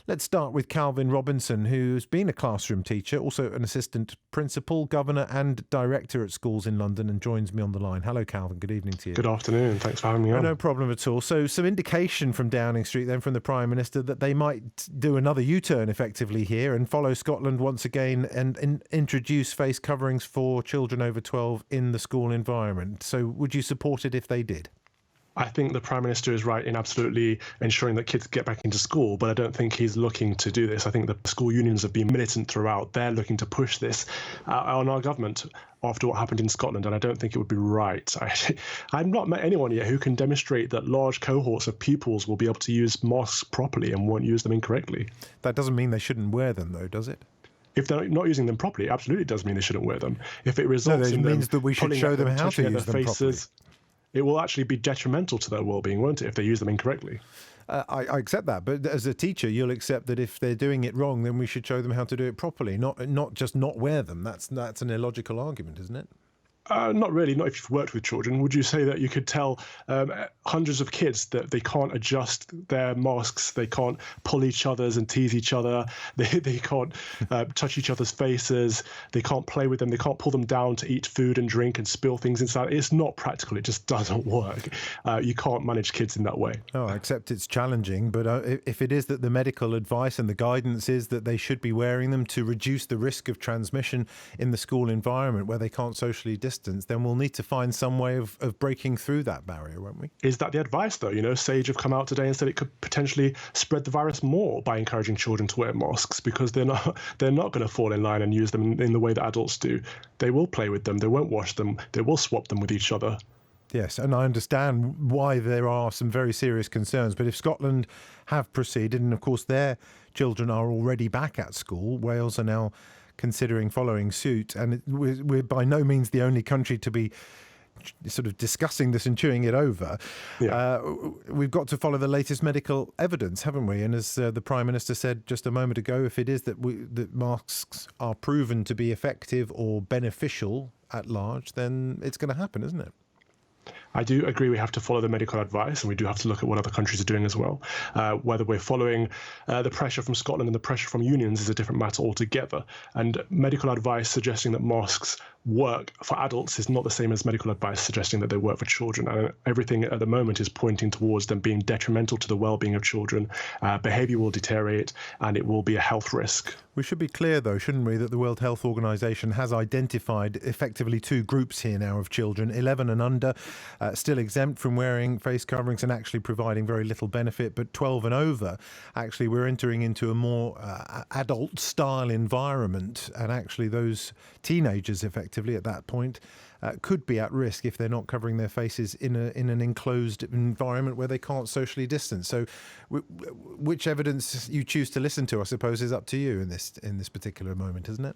Let's start with Calvin Robinson, who's been a classroom teacher, also an assistant principal, governor and director at schools in London, and joins me on the line. Hello, Calvin. Good evening to you. Good afternoon. Thanks for having me on. No problem at all. So some indication from Downing Street then from the Prime Minister that they might do another U-turn effectively here and follow Scotland once again and introduce face coverings for children over 12 in the school environment. So would you support it if they did? I think the Prime Minister is right in absolutely ensuring that kids get back into school, but I don't think he's looking to do this. I think the school unions have been militant throughout. They're looking to push this on our government after what happened in Scotland, and I don't think it would be right. I've not met anyone yet who can demonstrate that large cohorts of pupils will be able to use masks properly and won't use them incorrectly. That doesn't mean they shouldn't wear them, though, does it? If they're not using them properly, it absolutely does mean they shouldn't wear them. If it results in means that we should show them how to use them properly. It will actually be detrimental to their well-being, won't it, if they use them incorrectly? I accept that, but as a teacher, you'll accept that if they're doing it wrong, then we should show them how to do it properly, not just not wear them. That's an illogical argument, isn't it? Not really, not if you've worked with children. Would you say that you could tell hundreds of kids that they can't adjust their masks, they can't pull each other's and tease each other, they can't touch each other's faces, they can't play with them, they can't pull them down to eat food and drink and spill things inside? It's not practical. It just doesn't work. You can't manage kids in that way. Oh, I accept it's challenging, but if it is that the medical advice and the guidance is that they should be wearing them to reduce the risk of transmission in the school environment where they can't socially distance, then we'll need to find some way of breaking through that barrier, won't we? Is that the advice, though? You know, SAGE have come out today and said it could potentially spread the virus more by encouraging children to wear masks because they're not going to fall in line and use them in the way that adults do. They will play with them. They won't wash them. They will swap them with each other. Yes, and I understand why there are some very serious concerns. But if Scotland have proceeded, and of course their children are already back at school, Wales are now considering following suit, and we're by no means the only country to be sort of discussing this and chewing it over. Yeah. We've got to follow the latest medical evidence, haven't we? And as the Prime Minister said just a moment ago, if it is that masks are proven to be effective or beneficial at large, then it's going to happen, isn't it? I do agree we have to follow the medical advice, and we do have to look at what other countries are doing as well. Whether we're following the pressure from Scotland and the pressure from unions is a different matter altogether. And medical advice suggesting that masks work for adults is not the same as medical advice suggesting that they work for children. And everything at the moment is pointing towards them being detrimental to the well-being of children. Behaviour will deteriorate, and it will be a health risk. We should be clear, though, shouldn't we, that the World Health Organization has identified effectively two groups here now of children, 11 and under, still exempt from wearing face coverings and actually providing very little benefit, but 12 and over, actually we're entering into a more adult-style environment, and actually those teenagers effectively at that point could be at risk if they're not covering their faces in an enclosed environment where they can't socially distance. So which evidence you choose to listen to, I suppose, is up to you in this particular moment, isn't it?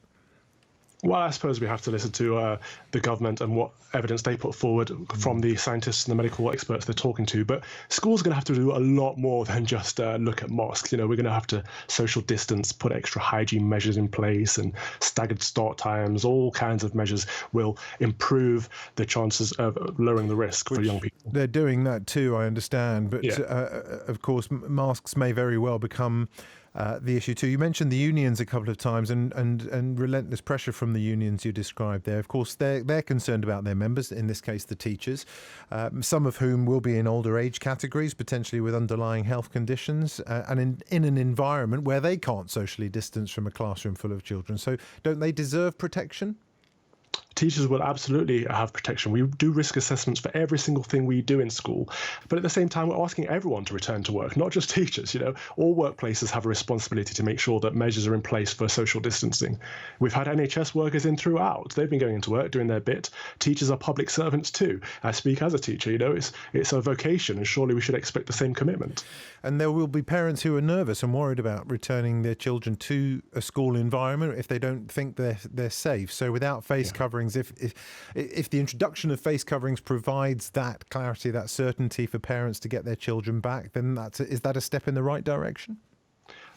Well, I suppose we have to listen to the government and what evidence they put forward from the scientists and the medical experts they're talking to. But schools are going to have to do a lot more than just look at masks. You know, we're going to have to social distance, put extra hygiene measures in place, and staggered start times. All kinds of measures will improve the chances of lowering the risk for young people. They're doing that too, I understand. But of course, masks may very well become the issue too. You mentioned the unions a couple of times and relentless pressure from the unions you described there. Of course, they're concerned about their members, in this case the teachers, some of whom will be in older age categories, potentially with underlying health conditions, and in an environment where they can't socially distance from a classroom full of children. So don't they deserve protection? Teachers will absolutely have protection. We do risk assessments for every single thing we do in school. But at the same time, we're asking everyone to return to work, not just teachers. You know, all workplaces have a responsibility to make sure that measures are in place for social distancing. We've had NHS workers in throughout. They've been going into work, doing their bit. Teachers are public servants too. I speak as a teacher. You know, it's a vocation, and surely we should expect the same commitment. And there will be parents who are nervous and worried about returning their children to a school environment if they don't think they're safe. So without face coverings, if the introduction of face coverings provides that clarity, that certainty for parents to get their children back, then is that a step in the right direction?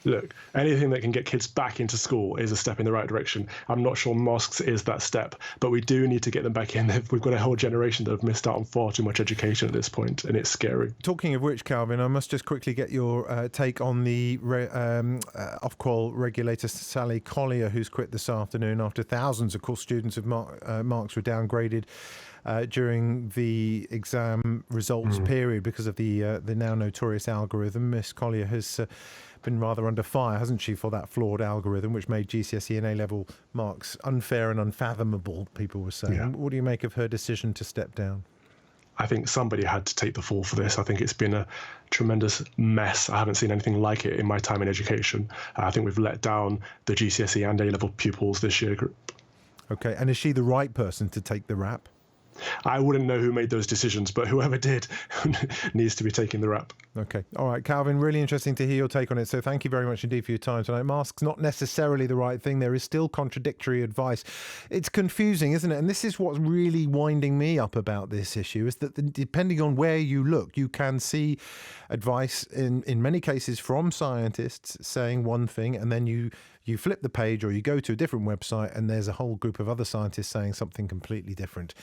Look, anything that can get kids back into school is a step in the right direction. I'm not sure masks is that step, but we do need to get them back in. We've got a whole generation that have missed out on far too much education at this point, and it's scary. Talking of which, Calvin, I must just quickly get your take on the Ofqual regulator Sally Collier, who's quit this afternoon after thousands, of course, students of marks were downgraded during the exam results period because of the now notorious algorithm. Miss Collier has been rather under fire, hasn't she, for that flawed algorithm, which made GCSE and A-level marks unfair and unfathomable, people were saying. Yeah. What do you make of her decision to step down? I think somebody had to take the fall for this. I think it's been a tremendous mess. I haven't seen anything like it in my time in education. I think we've let down the GCSE and A-level pupils this year. OK, and is she the right person to take the rap? I wouldn't know who made those decisions, but whoever did needs to be taking the rap. OK. All right, Calvin, really interesting to hear your take on it. So thank you very much indeed for your time tonight. Masks not necessarily the right thing. There is still contradictory advice. It's confusing, isn't it? And this is what's really winding me up about this issue, is that depending on where you look, you can see advice in many cases from scientists saying one thing, and then you flip the page or you go to a different website and there's a whole group of other scientists saying something completely different.